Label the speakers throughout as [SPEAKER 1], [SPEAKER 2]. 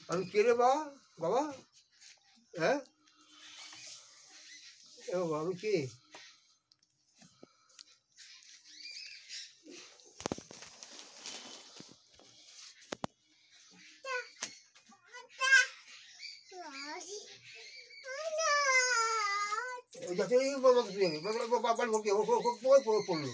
[SPEAKER 1] আমি কে রে বাবা? বাবা হ্যাঁ এ বাবা আমি কে? যাচ্ছে বাবা বাবা পড়লো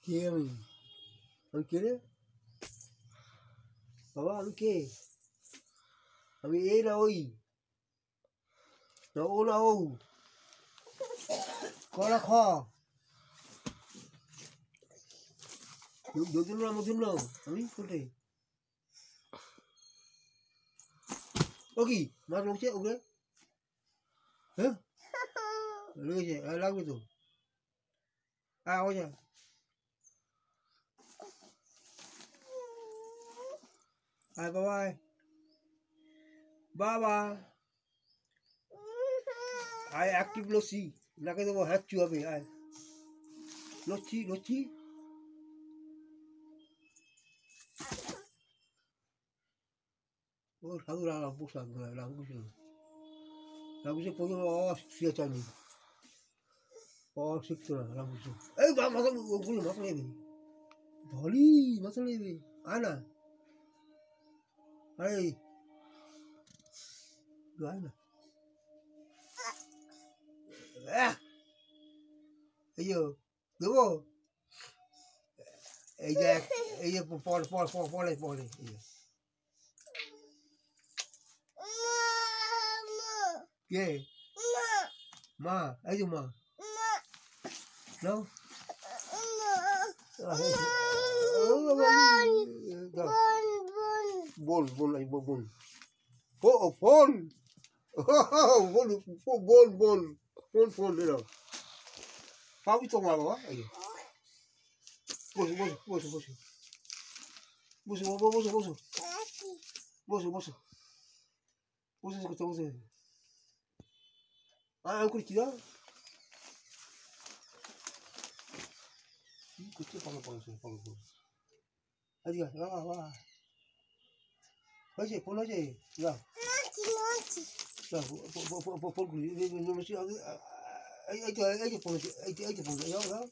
[SPEAKER 1] কে আমি কে রে বাবা? আমি কে? আমি এই না ওই না ও না ও কলা খ দুজন না মধুর নাও আমি কোটে ও কি মাছ লাগছে ওকে? হ্যাঁ লেগেছে লাগবে তো ওইটা আয় বাবা বাবা আয় অ্যাক্টিভ লস্যি নাকে দেবো হ্যাচ্ছু হবে আয় লস্যি লস্যি ও সাধু রাম প্রসাদ রামকৃষ্ণ রামকৃষ্ণ প্রথম অশিক্ষাচারী অশিক্ষিত না রামকৃষ্ণ এই মাথা ওগুলো মাথা নেবে ধরি মাথা নেবে আয় না আরে আয় না এই যে দেবো এই যে পরে পরে পরে এই যে কে মা এই যে মা নাও বল বল বল ফোন বল বল বল ফোন ফোন এরাও সবই তোমার বাবা এই বসো বসো বসো বসো বসো বসো বসো বসো বসো বসে বসে বসে আমি করছি না কি করছে পাগল পাগল পাগল পাগল আজকে বাবা বাবা হয়েছে ফোন হয়েছে যাও ফোন করি এই যে ফোন হয়েছে এই যে ফোন যাও যাও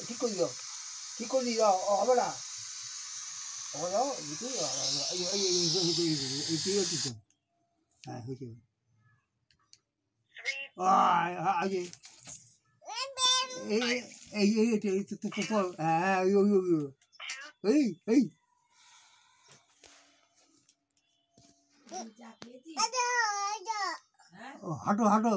[SPEAKER 1] ঠিক করে দিও ঠিক করে দিয়ে যাও হবে না হবে যাও হ্যাঁ হয়েছে হাঁটো হাঁটো